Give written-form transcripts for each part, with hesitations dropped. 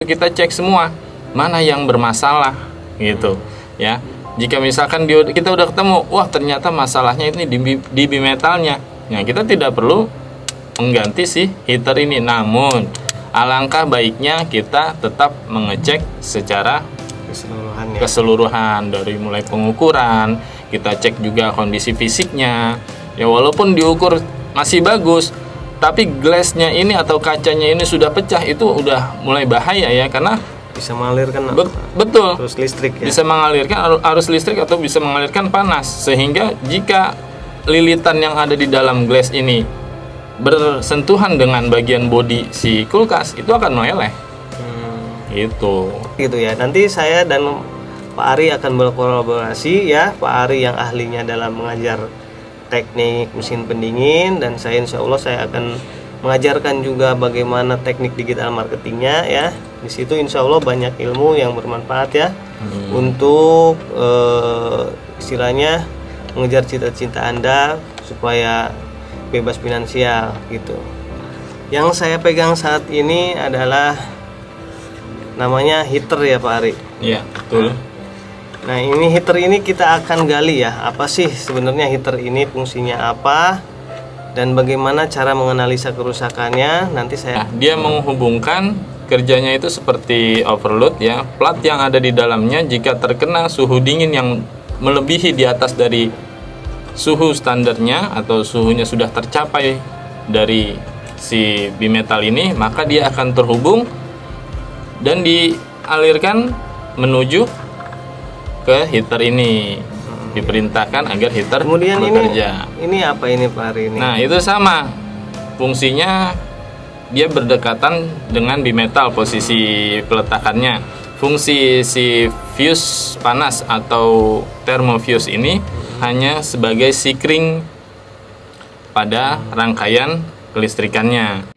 kita cek semua mana yang bermasalah gitu ya. Jika misalkan kita udah ketemu, wah ternyata masalahnya ini di bimetalnya, nah kita tidak perlu mengganti si heater ini. Namun alangkah baiknya kita tetap mengecek secara keseluruhan dari mulai pengukuran, kita cek juga kondisi fisiknya. Ya walaupun diukur masih bagus, tapi glassnya ini atau kacanya ini sudah pecah, itu udah mulai bahaya ya, karena bisa mengalirkan betul arus listrik ya? Bisa mengalirkan arus listrik atau bisa mengalirkan panas, sehingga jika lilitan yang ada di dalam glass ini bersentuhan dengan bagian bodi si kulkas, itu akan meleleh. Gitu ya. Nanti saya dan Pak Ari akan berkolaborasi ya. Pak Ari yang ahlinya dalam mengajar teknik mesin pendingin, dan saya insya Allah saya akan mengajarkan juga bagaimana teknik digital marketingnya ya. Di situ insya Allah banyak ilmu yang bermanfaat ya, untuk istilahnya mengejar cita-cita Anda supaya bebas finansial gitu. Yang saya pegang saat ini adalah namanya heater ya Pak Ari. Iya betul. Nah ini heater ini kita akan gali ya, apa sih sebenarnya heater ini, fungsinya apa, dan bagaimana cara menganalisa kerusakannya. Nanti saya dia menghubungkan kerjanya itu seperti overload ya. Plat yang ada di dalamnya jika terkena suhu dingin yang melebihi di atas dari suhu standarnya atau suhunya sudah tercapai dari si bimetal ini, maka dia akan terhubung dan dialirkan menuju ke heater ini. Diperintahkan agar heater kemudian bekerja. Ini apa ini Pak Ari ini? Nah itu sama fungsinya, dia berdekatan dengan bimetal posisi peletakannya. Fungsi si fuse panas atau thermofuse ini hanya sebagai sikring pada rangkaian kelistrikannya.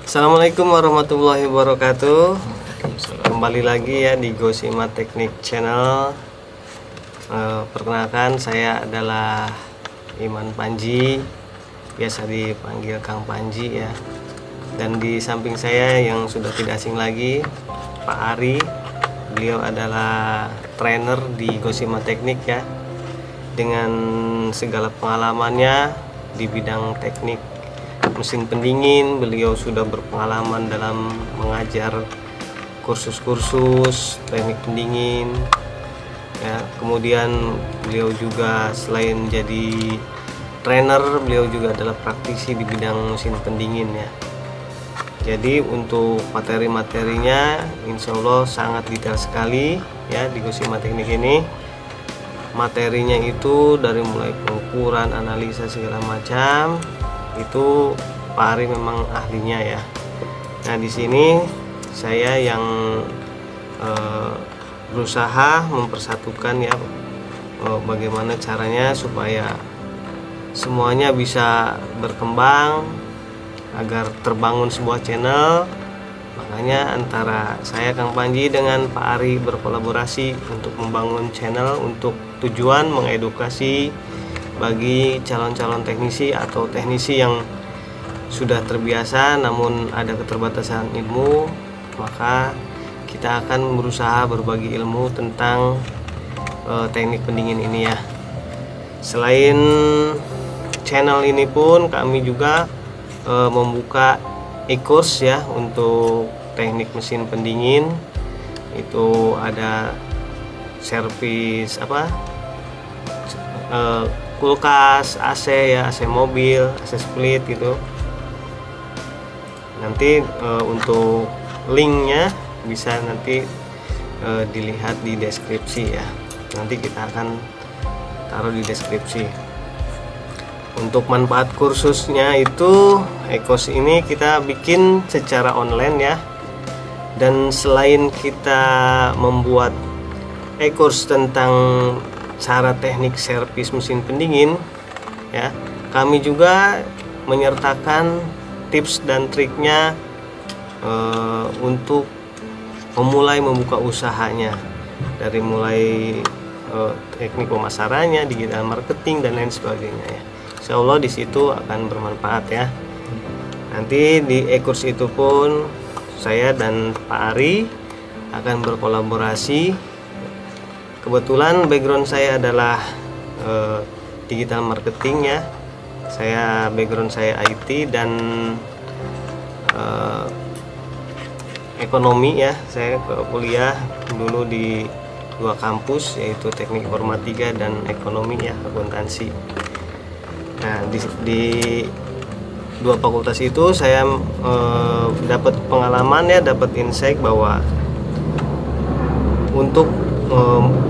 Assalamualaikum warahmatullahi wabarakatuh. Kembali lagi ya di Gosima Teknik Channel. Perkenalkan, saya adalah Iman Panji, biasa dipanggil Kang Panji ya. Dan di samping saya yang sudah tidak asing lagi, Pak Ari. Beliau adalah trainer di Gosima Teknik ya, dengan segala pengalamannya di bidang teknik mesin pendingin. Beliau sudah berpengalaman dalam mengajar kursus-kursus teknik pendingin ya. Kemudian beliau juga selain jadi trainer, beliau juga adalah praktisi di bidang mesin pendingin ya. Jadi untuk materi-materinya insya Allah sangat detail sekali ya di Gosima Teknik ini. Materinya itu dari mulai pengukuran, analisa segala macam, itu Pak Ari memang ahlinya ya. Nah di sini saya yang berusaha mempersatukan ya, bagaimana caranya supaya semuanya bisa berkembang agar terbangun sebuah channel. Makanya antara saya Kang Panji dengan Pak Ari berkolaborasi untuk membangun channel untuk tujuan mengedukasi bagi calon-calon teknisi atau teknisi yang sudah terbiasa namun ada keterbatasan ilmu. Maka kita akan berusaha berbagi ilmu tentang teknik pendingin ini ya. Selain channel ini pun kami juga membuka e-course ya untuk teknik mesin pendingin. Itu ada servis kulkas, AC ya, AC mobil, AC split gitu. Nanti untuk linknya bisa nanti dilihat di deskripsi ya. Nanti kita akan taruh di deskripsi. Untuk manfaat kursusnya itu, e-course ini kita bikin secara online ya. Dan selain kita membuat e-course tentang cara teknik servis mesin pendingin ya, kami juga menyertakan tips dan triknya untuk memulai membuka usahanya, dari mulai teknik pemasarannya, digital marketing dan lain sebagainya ya. Insya Allah di situ akan bermanfaat ya. Nanti di e-course itu pun saya dan Pak Ari akan berkolaborasi. Kebetulan background saya adalah digital marketing ya. Background saya IT dan ekonomi ya. Saya kuliah dulu di 2 kampus, yaitu teknik informatika dan ekonomi ya, akuntansi. Nah di 2 fakultas itu saya dapat pengalaman ya, dapat insight bahwa untuk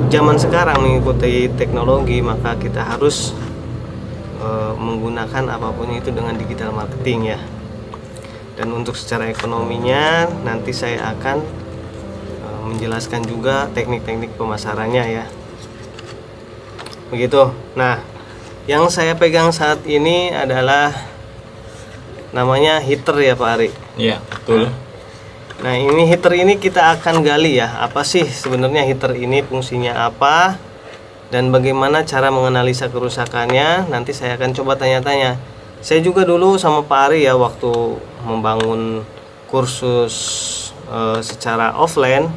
zaman sekarang mengikuti teknologi, maka kita harus menggunakan apapun itu dengan digital marketing ya. Dan untuk secara ekonominya nanti saya akan menjelaskan juga teknik-teknik pemasarannya ya. Begitu. Nah, yang saya pegang saat ini adalah namanya heater ya Pak Ari. Iya, betul. Nah, ini heater ini kita akan gali ya. Apa sih sebenarnya heater ini, fungsinya apa, dan bagaimana cara menganalisa kerusakannya. Nanti saya akan coba tanya-tanya. Saya juga dulu sama Pak Ari ya, waktu membangun kursus secara offline,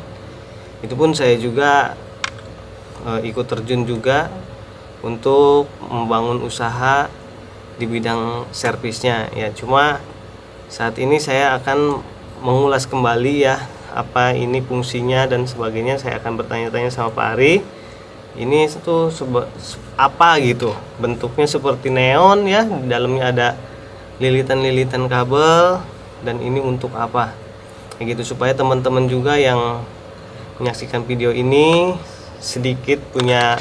itu pun saya juga ikut terjun juga untuk membangun usaha di bidang servisnya ya. Cuma saat ini saya akan mengulas kembali ya, apa ini fungsinya dan sebagainya. Saya akan bertanya-tanya sama Pak Ari. Ini tuh apa gitu, bentuknya seperti neon ya, di dalamnya ada lilitan-lilitan kabel, dan ini untuk apa kayak gitu, supaya teman-teman juga yang menyaksikan video ini sedikit punya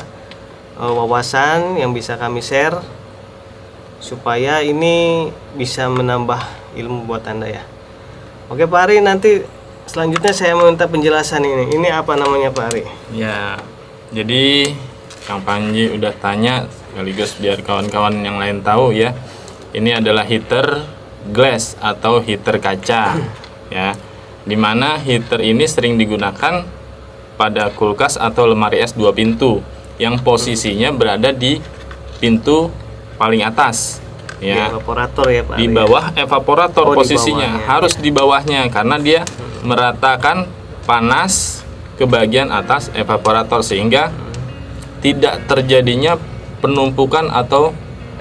wawasan yang bisa kami share, supaya ini bisa menambah ilmu buat Anda ya. Oke Pak Ari, nanti selanjutnya saya minta penjelasan ini. Ini apa namanya Pak Ari? Ya, jadi Kang Panji udah tanya, sekaligus biar kawan-kawan yang lain tahu ya. Ini adalah heater glass atau heater kaca ya. Dimana heater ini sering digunakan pada kulkas atau lemari es 2 pintu yang posisinya berada di pintu paling atas ya. Di evaporator ya Pak. Di bawah evaporator posisinya, di harus ya. Di bawahnya karena dia meratakan panas ke bagian atas evaporator sehingga tidak terjadinya penumpukan atau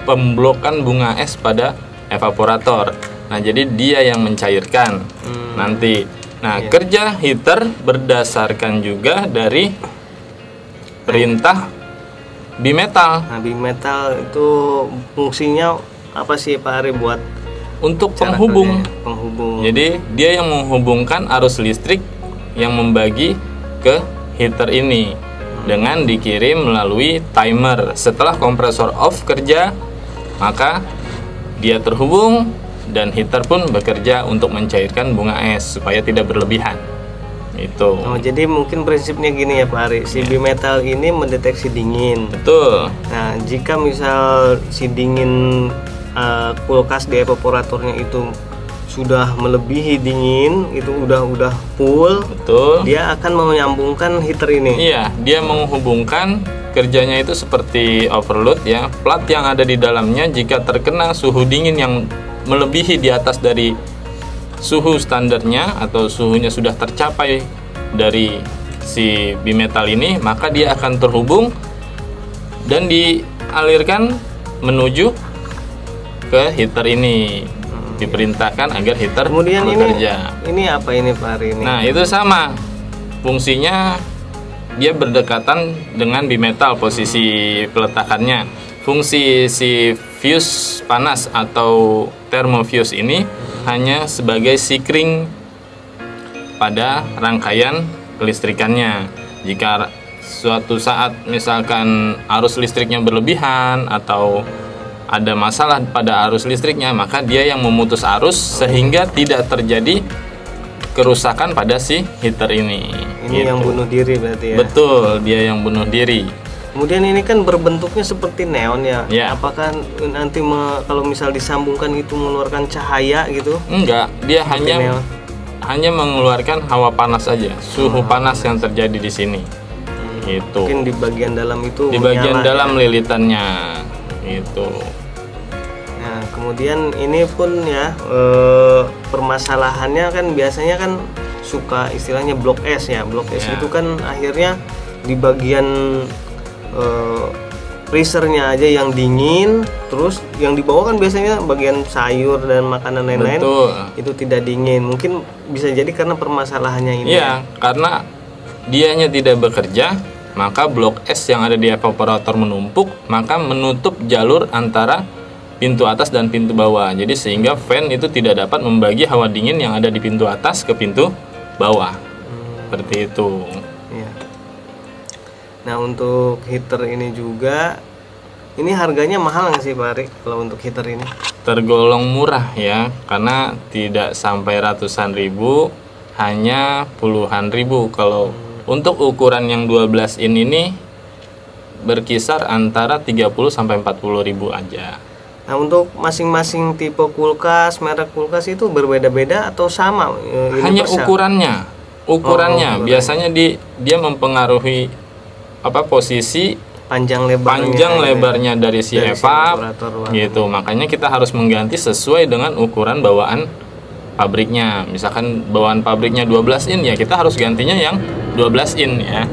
pemblokan bunga es pada evaporator. Nah, jadi dia yang mencairkan nanti. Nah, kerja heater berdasarkan juga dari perintah bimetal. Nah, bimetal itu fungsinya apa sih Pak Ari buat? Untuk penghubung. Penghubung. Jadi dia yang menghubungkan arus listrik yang membagi ke heater ini dengan dikirim melalui timer. Setelah kompresor off kerja, maka dia terhubung dan heater pun bekerja untuk mencairkan bunga es supaya tidak berlebihan. Itu. Oh, jadi mungkin prinsipnya gini ya Pak Ari, si bimetal ini mendeteksi dingin. Betul. Nah, jika misal si dingin kulkas di evaporatornya itu sudah melebihi dingin, itu udah full. Betul. Dia akan menyambungkan heater ini. Iya, dia menghubungkan. Kerjanya itu seperti overload ya. Plat yang ada di dalamnya jika terkena suhu dingin yang melebihi di atas dari suhu standarnya atau suhunya sudah tercapai dari si bimetal ini, maka dia akan terhubung dan dialirkan menuju ke heater ini. Diperintahkan agar heater kemudian bekerja. Ini apa ini Pak Ari ini? Nah, itu sama fungsinya, dia berdekatan dengan bimetal posisi peletakannya. Fungsi si fuse panas atau thermofuse ini hanya sebagai sikring pada rangkaian kelistrikannya. Jika suatu saat misalkan arus listriknya berlebihan atau ada masalah pada arus listriknya, maka dia yang memutus arus sehingga tidak terjadi kerusakan pada si heater ini. Ini yang bunuh diri berarti ya? Betul, dia yang bunuh diri. Kemudian ini kan berbentuknya seperti neon ya? Ya. Apakah nanti kalau misal disambungkan itu mengeluarkan cahaya gitu? Enggak, dia hanya neon. hanya mengeluarkan hawa panas saja, suhu panas yang terjadi di sini. Itu. Mungkin di bagian dalam itu Di bagian menyala, dalam ya. lilitannya. Itu. Nah, kemudian ini pun ya permasalahannya kan biasanya kan suka istilahnya blok es ya. Blok es Ya. itu kan akhirnya di bagian freezernya aja yang dingin, terus yang di bawah kan biasanya bagian sayur dan makanan lain-lain Betul. itu tidak dingin. Mungkin bisa jadi karena permasalahannya ini. Iya, karena dianya tidak bekerja, maka blok es yang ada di evaporator menumpuk, maka menutup jalur antara pintu atas dan pintu bawah. Jadi sehingga fan itu tidak dapat membagi hawa dingin yang ada di pintu atas ke pintu bawah. Seperti itu. Iya. Nah, untuk heater ini juga, ini harganya mahal nggak sih Pak Ari kalau untuk heater ini? Tergolong murah ya, karena tidak sampai ratusan ribu, hanya puluhan ribu. Kalau untuk ukuran yang 12 in ini berkisar antara 30 sampai 40 ribu aja. Nah, untuk masing-masing tipe kulkas, merek kulkas itu berbeda-beda atau sama? Hanya Universal? ukurannya. Ukurannya ukuran. biasanya dia mempengaruhi posisi Panjang lebarnya. panjang lebarnya dari si Dari si evap evaporator, wah. gitu. Makanya kita harus mengganti sesuai dengan ukuran bawaan pabriknya. Misalkan bawaan pabriknya 12 in ya, kita harus gantinya yang 12 in ya.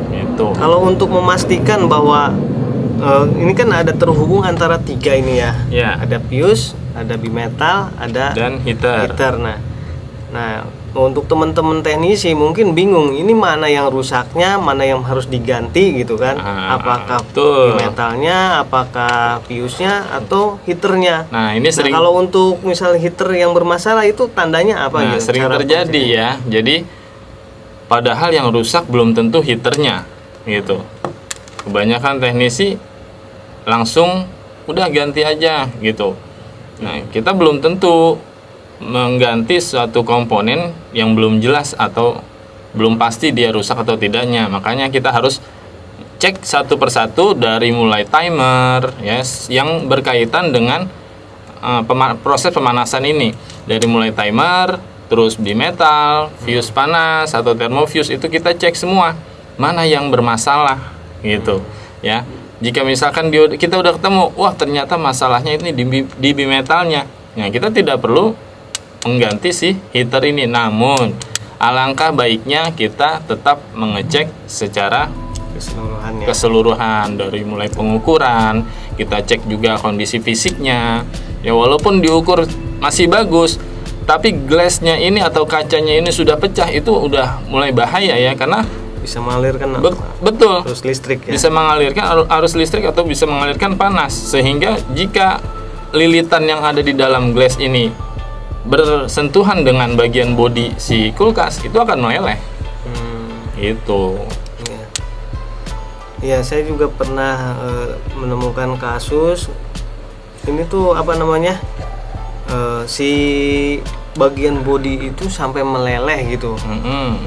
Gitu. Kalau untuk memastikan bahwa ini kan ada terhubung antara tiga ini ya. Ya. Ada fuse, ada bimetal, ada Dan heater. Nah, untuk teman-teman teknisi mungkin bingung ini mana yang rusaknya, mana yang harus diganti gitu kan? Apakah betul. metalnya, apakah fuse-nya atau heaternya? Nah, ini sering kalau untuk misalnya heater yang bermasalah itu tandanya apa gitu? sering Cara terjadi ya. Jadi padahal yang rusak belum tentu heaternya gitu. Kebanyakan teknisi langsung udah ganti aja gitu. Nah, kita belum tentu mengganti suatu komponen yang belum jelas atau belum pasti dia rusak atau tidaknya. Makanya kita harus cek satu persatu dari mulai timer ya yang berkaitan dengan proses pemanasan ini, dari mulai timer, terus bimetal, fuse panas atau thermofuse, itu kita cek semua mana yang bermasalah gitu ya. Jika misalkan kita udah ketemu, wah ternyata masalahnya ini di bimetalnya, nah kita tidak perlu mengganti si heater ini. Namun alangkah baiknya kita tetap mengecek secara keseluruhan dari mulai pengukuran, kita cek juga kondisi fisiknya ya. Walaupun diukur masih bagus, tapi glassnya ini atau kacanya ini sudah pecah, itu udah mulai bahaya ya, karena bisa mengalirkan betul arus listrik ya. Bisa mengalirkan arus listrik atau bisa mengalirkan panas, sehingga jika lilitan yang ada di dalam glass ini bersentuhan dengan bagian bodi si kulkas, itu akan meleleh. Itu. Ya, saya juga pernah menemukan kasus ini tuh apa namanya, si bagian bodi itu sampai meleleh gitu,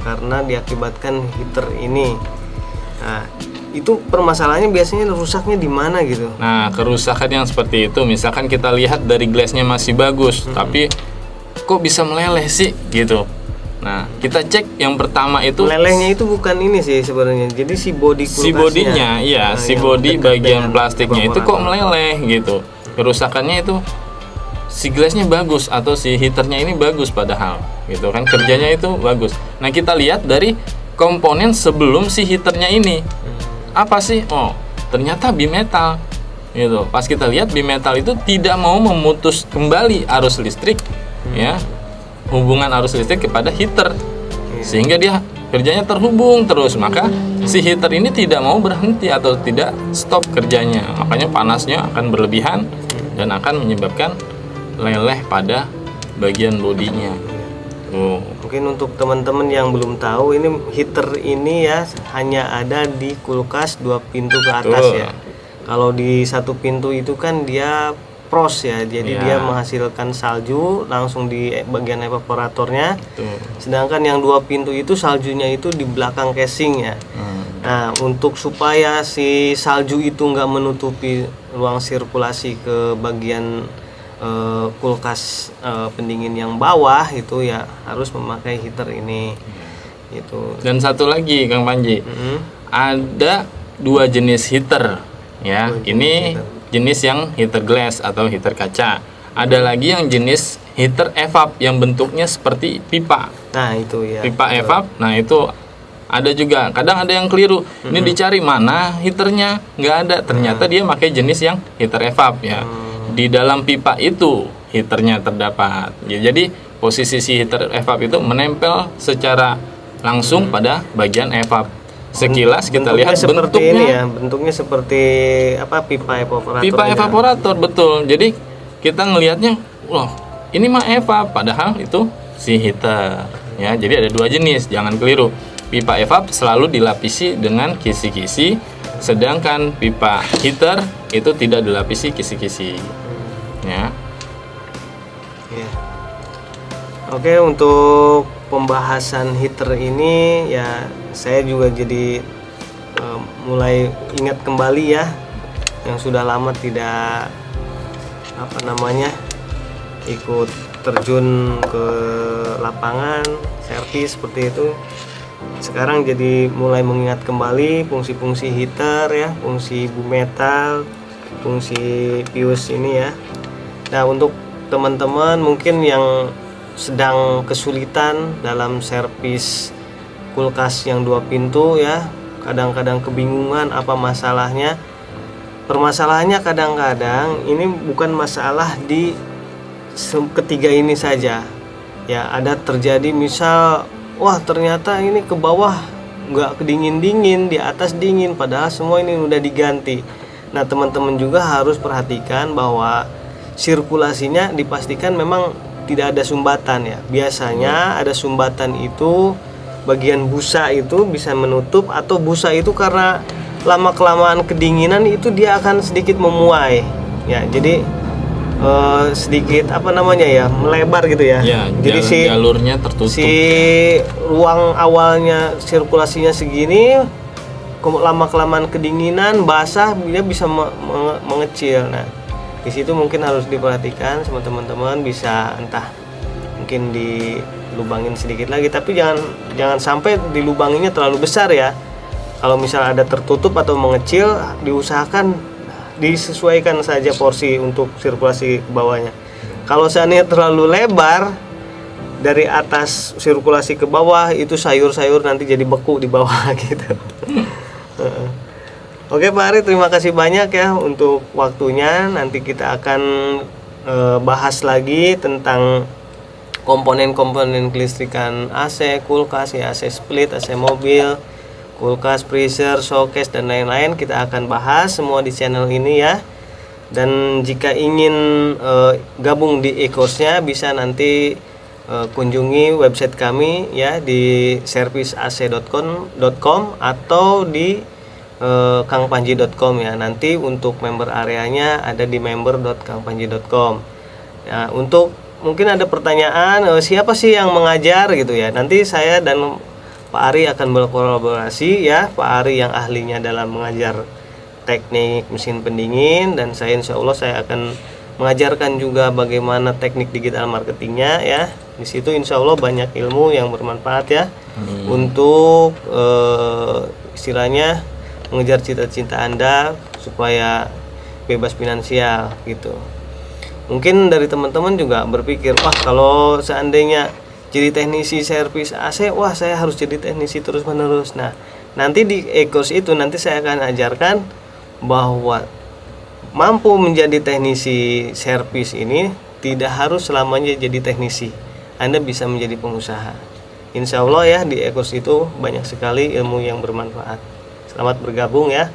karena diakibatkan heater ini. Nah, itu permasalahannya biasanya rusaknya di mana gitu? Nah, kerusakan yang seperti itu, misalkan kita lihat dari glassnya masih bagus, tapi kok bisa meleleh sih gitu. Nah, kita cek yang pertama itu melelehnya itu bukan ini sih sebenarnya. Jadi si bodi kulkasnya. Si bodinya, iya, si bodi bagian plastiknya itu kok meleleh gitu. Kerusakannya itu si glassnya bagus atau si heaternya ini bagus padahal gitu kan, kerjanya itu bagus. Nah, kita lihat dari komponen sebelum si heaternya ini apa sih? Oh, ternyata bimetal gitu. Pas kita lihat bimetal itu tidak mau memutus kembali arus listrik ya, hubungan arus listrik kepada heater, sehingga dia kerjanya terhubung terus. Maka si heater ini tidak mau berhenti atau tidak stop kerjanya, makanya panasnya akan berlebihan dan akan menyebabkan leleh pada bagian bodinya. Mungkin untuk teman-teman yang belum tahu, ini heater ini ya hanya ada di kulkas 2 pintu ke atas ya. Kalau di 1 pintu itu kan dia pros ya, jadi dia menghasilkan salju langsung di bagian evaporatornya. Sedangkan yang 2 pintu itu saljunya itu di belakang casing ya. Nah, untuk supaya si salju itu nggak menutupi ruang sirkulasi ke bagian kulkas pendingin yang bawah itu ya harus memakai heater ini gitu. Dan satu lagi Kang Panji, ada 2 jenis heater ya. Ini jenis yang heater glass atau heater kaca. Ada lagi yang jenis heater evap yang bentuknya seperti pipa. Nah itu ya. Pipa evap. Nah itu ada juga. Kadang ada yang keliru. Ini dicari mana heaternya, nggak ada. Ternyata dia pakai jenis yang heater evap ya. Di dalam pipa itu heaternya terdapat. Ya, jadi posisi si heater evap itu menempel secara langsung pada bagian evap. Sekilas kita lihat seperti ini ya, bentuknya seperti apa, pipa evaporator. Pipa evaporator, betul. Jadi kita ngelihatnya, wah ini mah evap, padahal itu si heater ya. Jadi ada 2 jenis, jangan keliru. Pipa evap selalu dilapisi dengan kisi-kisi, sedangkan pipa heater itu tidak dilapisi kisi-kisi ya. Oke, untuk pembahasan heater ini ya saya juga jadi mulai ingat kembali ya, yang sudah lama tidak ikut terjun ke lapangan servis seperti itu. Sekarang jadi mulai mengingat kembali fungsi-fungsi heater ya, fungsi boom metal, fungsi fuse ini ya. Nah, untuk teman-teman mungkin yang sedang kesulitan dalam servis kulkas yang 2 pintu ya, kadang-kadang kebingungan apa masalahnya. Permasalahannya kadang-kadang ini bukan masalah di ketiga ini saja ya, ada terjadi misal wah ternyata ini ke bawah nggak kedingin-dingin, di atas dingin, padahal semua ini udah diganti. Nah teman-teman juga harus perhatikan bahwa sirkulasinya dipastikan memang tidak ada sumbatan ya. Biasanya ada sumbatan itu bagian busa itu bisa menutup, atau busa itu karena lama kelamaan kedinginan itu dia akan sedikit memuai ya. Jadi sedikit melebar gitu ya. Jadi si jalurnya tertutup. Si ruang awalnya sirkulasinya segini, lama kelamaan kedinginan basah dia bisa mengecil. Nah di situ mungkin harus diperhatikan sama teman-teman, bisa entah mungkin dilubangin sedikit lagi, tapi jangan sampai dilubanginnya terlalu besar ya. Kalau misal ada tertutup atau mengecil, diusahakan disesuaikan saja porsi untuk sirkulasi ke bawahnya. Kalau seandainya terlalu lebar dari atas sirkulasi ke bawah, itu sayur-sayur nanti jadi beku di bawah gitu. Oke Pak Ari, terima kasih banyak ya untuk waktunya. Nanti kita akan bahas lagi tentang komponen-komponen kelistrikan AC, kulkas ya, AC split, AC mobil, kulkas, freezer, showcase dan lain-lain. Kita akan bahas semua di channel ini ya. Dan jika ingin gabung di e-course-nya, bisa nanti kunjungi website kami ya di serviceac.com atau di kangpanji.com ya. Nanti untuk member areanya ada di member.kangpanji.com ya. Untuk mungkin ada pertanyaan siapa sih yang mengajar gitu ya, nanti saya dan Pak Ari akan berkolaborasi ya. Pak Ari yang ahlinya dalam mengajar teknik mesin pendingin, dan saya insya Allah saya akan mengajarkan juga bagaimana teknik digital marketingnya ya. Di situ insya Allah banyak ilmu yang bermanfaat ya, untuk istilahnya mengejar cita-cita Anda supaya bebas finansial gitu. Mungkin dari teman-teman juga berpikir, wah kalau seandainya jadi teknisi servis AC, wah saya harus jadi teknisi terus-menerus. Nah, nanti di e-course itu nanti saya akan ajarkan bahwa mampu menjadi teknisi servis ini tidak harus selamanya jadi teknisi. Anda bisa menjadi pengusaha. Insya Allah ya, di e-course itu banyak sekali ilmu yang bermanfaat. Selamat bergabung ya.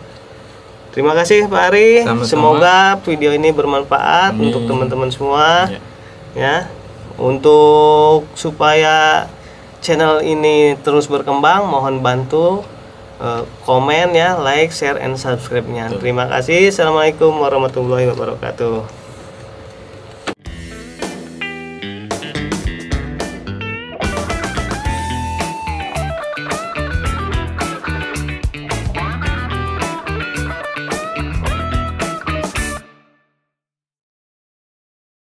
Terima kasih Pak Ari. Sama-sama. Semoga video ini bermanfaat untuk teman-teman semua ya. Untuk supaya channel ini terus berkembang, mohon bantu komen ya, like, share, and subscribe-nya. Terima kasih. Assalamualaikum warahmatullahi wabarakatuh.